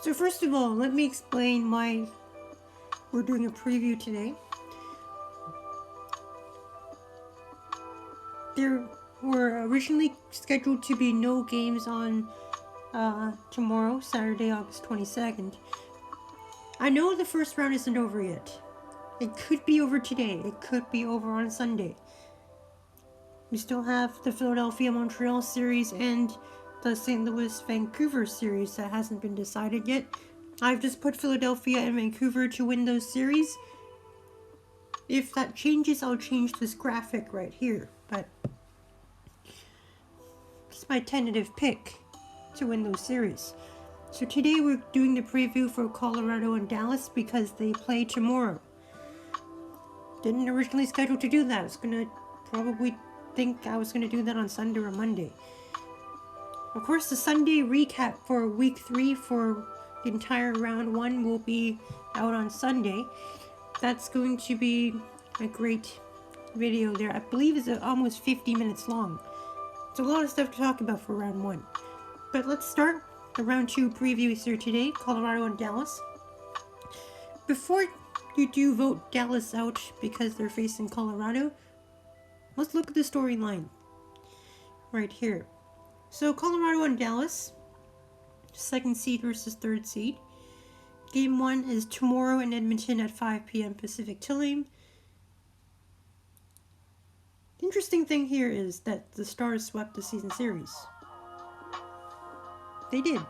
So first of all, let me explain why we're doing a preview today. There were originally scheduled to be no games on tomorrow, Saturday, August 22nd. I know the first round isn't over yet. It could be over today. It could be over on Sunday. We still have the Philadelphia-Montreal series and the St. Louis-Vancouver series that hasn't been decided yet. I've just put Philadelphia and Vancouver to win those series. If that changes, I'll change this graphic right here. But it's my tentative pick to win those series. So today we're doing the preview for Colorado and Dallas because they play tomorrow. Didn't originally schedule to do that. I was gonna probably think I was gonna do that on Sunday or Monday. Of course, the Sunday recap for week 3 for the entire round 1 will be out on Sunday. That's going to be a great video there. I believe it's almost 50 minutes long. It's a lot of stuff to talk about for round 1. But let's start the round 2 previews here today, Colorado and Dallas. Before you do vote Dallas out because they're facing Colorado, let's look at the storyline right here. So Colorado and Dallas, 2nd seed versus 3rd seed. Game 1 is tomorrow in Edmonton at 5 p.m. Pacific time. The interesting thing here is that the Stars swept the season series. They did.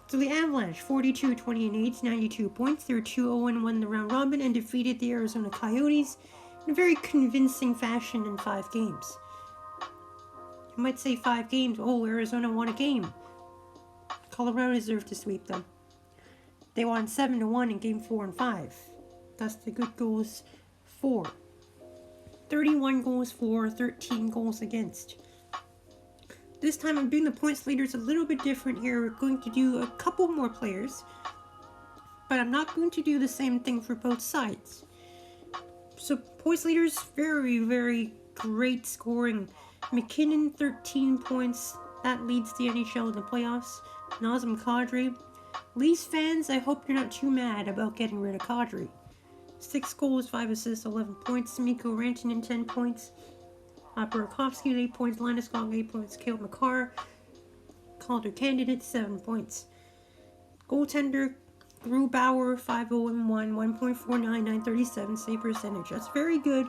So the Avalanche, 42-28, 92 points. They were 2-0-1 in the round robin and defeated the Arizona Coyotes in a very convincing fashion in 5 games. You might say 5 games, oh, Arizona won a game. Colorado deserved to sweep them. They won 7-1 in game 4 and 5. That's the good goals for. 31 goals for, 13 goals against. This time I'm doing the points leaders a little bit different here. We're going to do a couple more players, but I'm not going to do the same thing for both sides. So points leaders, very, very great scoring. McKinnon, 13 points. That leads the NHL in the playoffs. Nazem Kadri. Leafs fans, I hope you're not too mad about getting rid of Kadri. 6 goals, 5 assists, 11 points. Mikko Rantanen, 10 points. Burakovsky, 8 points. Landeskog, 8 points. Cale Makar, Calder candidate, 7 points. Goaltender, Grubauer, 5-0-1, 1.49, 937 save percentage. That's very good.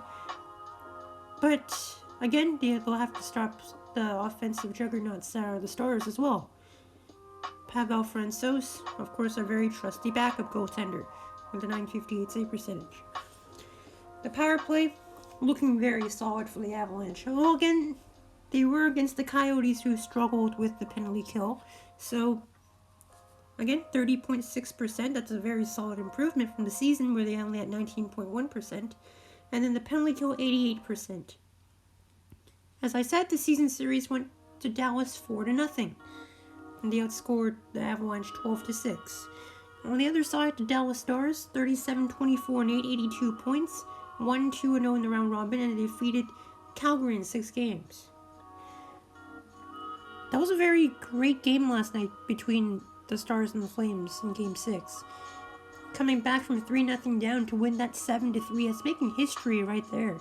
But, again, they'll have to stop the offensive juggernauts that are the Stars as well. Pavel Francouz, of course, a very trusty backup goaltender with a 958 save percentage. The power play, looking very solid for the Avalanche. Well, again, they were against the Coyotes who struggled with the penalty kill. So, again, 30.6%. That's a very solid improvement from the season where they only had 19.1%. And then the penalty kill, 88%. As I said, the season series went to Dallas 4-0. And they outscored the Avalanche 12-6. On the other side, the Dallas Stars, 37-24 and 82 points. 1-2-0 in the round robin, and they defeated Calgary in 6 games. That was a very great game last night between the Stars and the Flames in Game 6. Coming back from 3-0 down to win that 7-3, that's making history right there.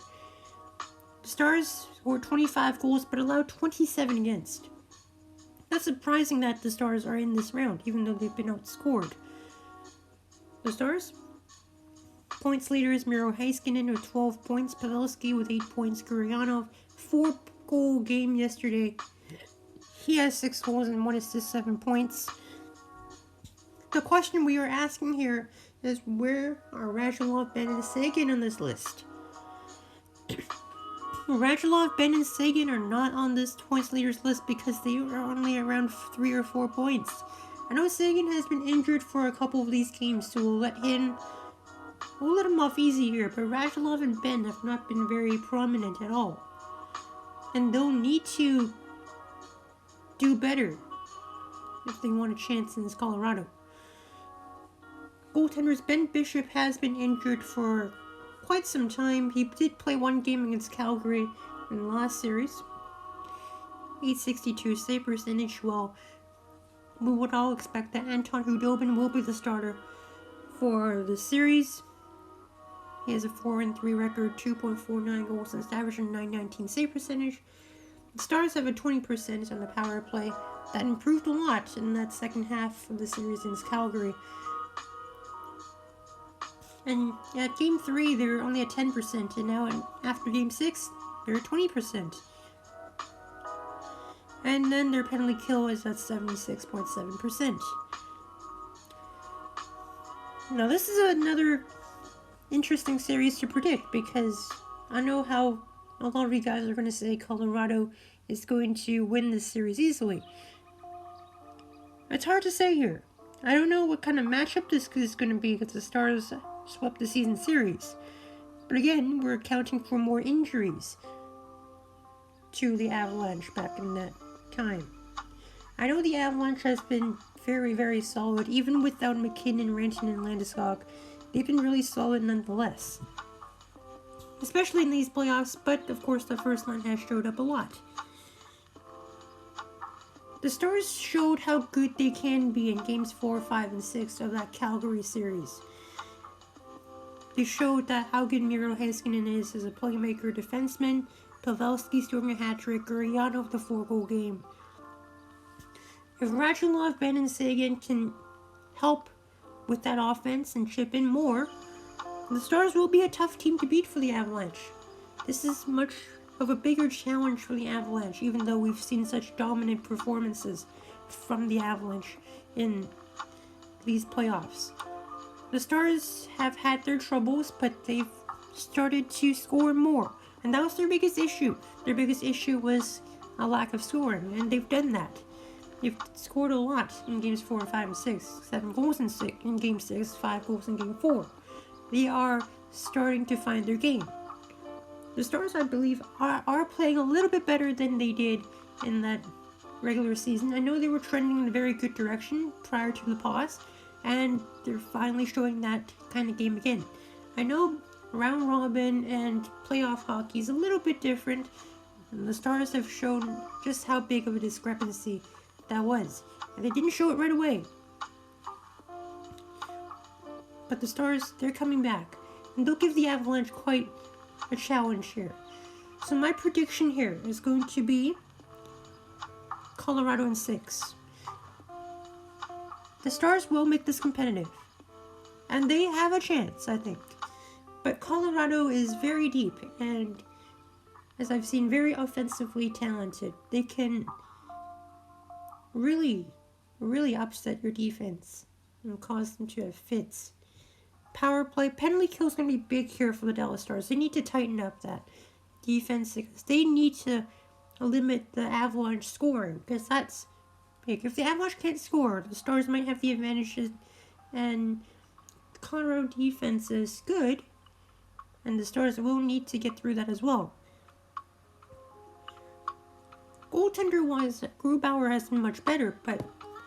The Stars scored 25 goals but allowed 27 against. That's surprising that the Stars are in this round, even though they've been outscored. The Stars? Points leaders, Miro Heiskanen with 12 points, Pavelski with 8 points, Gurianov, 4-goal game yesterday. He has 6 goals and 1 assist, 7 points. The question we are asking here is, where are Radulov, Benn, and Seguin on this list? Radulov, Benn, and Seguin are not on this points leaders list because they are only around 3 or 4 points. I know Seguin has been injured for a couple of these games, so we'll let him off easy here, but Radulov and Benn have not been very prominent at all. And they'll need to do better if they want a chance in this Colorado. Goaltenders, Ben Bishop has been injured for quite some time. He did play 1 game against Calgary in the last series. 862 save percentage, well, we would all expect that Anton Hudobin will be the starter for the series. He has a 4-3 record, 2.49 goals against average, and 919 save percentage. The Stars have a 20% on the power play. That improved a lot in that second half of the series against Calgary. And at Game 3, they were only at 10%, and now after Game 6, they're at 20%. And then their penalty kill is at 76.7%. Now, this is another interesting series to predict, because I know how a lot of you guys are going to say Colorado is going to win this series easily. It's hard to say here. I don't know what kind of matchup this is going to be, because the Stars swept the season series. But again, we're accounting for more injuries to the Avalanche back in that time. I know the Avalanche has been very, very solid, even without McKinnon, Rantanen, and Landeskog. They've been really solid nonetheless, especially in these playoffs, but of course the first line has showed up a lot. The Stars showed how good they can be in games 4, 5, and 6 of that Calgary series. They showed that how good Miro Heiskanen is as a playmaker defenseman, Pavelski scoring a hat-trick, Gurianov with a 4-goal game. If Radulov, Ben, and Sagan can help with that offense and chip in more, the Stars will be a tough team to beat for the Avalanche. This is much of a bigger challenge for the Avalanche, even though we've seen such dominant performances from the Avalanche in these playoffs. The Stars have had their troubles, but they've started to score more, and that was their biggest issue. Their biggest issue was a lack of scoring, and they've done that. They've scored a lot in games 4, 5, and 6. 7 goals in game 6, 5 goals in game 4. They are starting to find their game. The Stars, I believe, are playing a little bit better than they did in that regular season. I know they were trending in a very good direction prior to the pause, and they're finally showing that kind of game again. I know round robin and playoff hockey is a little bit different, and the Stars have shown just how big of a discrepancy that was, and they didn't show it right away. But the Stars, they're coming back, and they'll give the Avalanche quite a challenge here. So my prediction here is going to be Colorado in 6. The Stars will make this competitive, and they have a chance, I think. But Colorado is very deep, and as I've seen, very offensively talented. They can really, really upset your defense and cause them to have fits. Power play, penalty kill is going to be big here for the Dallas Stars. They need to tighten up that defense, because they need to limit the Avalanche scoring, because that's big. If the Avalanche can't score, the Stars might have the advantages, and the Colorado defense is good, and the Stars will need to get through that as well. Goaltender-wise, Grubauer has been much better, but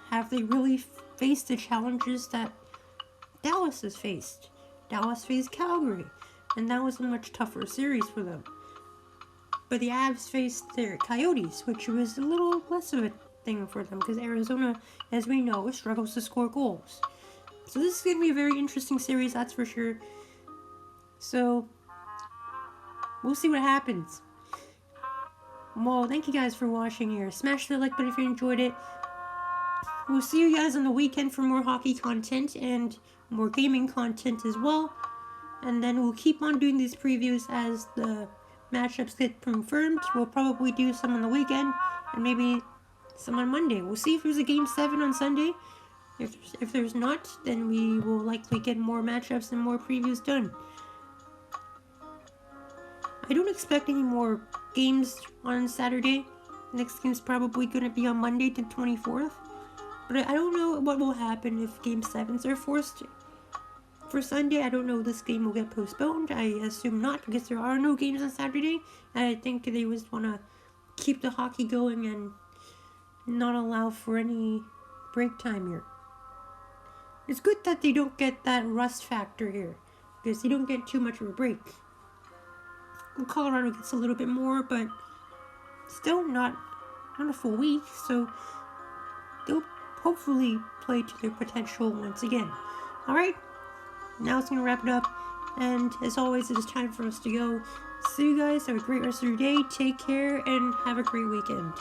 have they really faced the challenges that Dallas has faced? Dallas faced Calgary, and that was a much tougher series for them. But the Avs faced their Coyotes, which was a little less of a thing for them, because Arizona, as we know, struggles to score goals. So this is going to be a very interesting series, that's for sure. So, we'll see what happens. Well, thank you guys for watching here. Smash the like button if you enjoyed it. We'll see you guys on the weekend for more hockey content and more gaming content as well. And then we'll keep on doing these previews as the matchups get confirmed. We'll probably do some on the weekend and maybe some on Monday. We'll see if there's a Game 7 on Sunday. If there's not, then we will likely get more matchups and more previews done. I don't expect any more games on Saturday. Next game's probably going to be on Monday the 24th. But I don't know what will happen if Game 7s are forced for Sunday. I don't know if this game will get postponed. I assume not, because there are no games on Saturday. And I think they just want to keep the hockey going and not allow for any break time here. It's good that they don't get that rust factor here, because they don't get too much of a break. Colorado gets a little bit more, but still not a full week, so they'll hopefully play to their potential once again. Alright, now it's going to wrap it up, and as always, it is time for us to go. See you guys, have a great rest of your day, take care, and have a great weekend.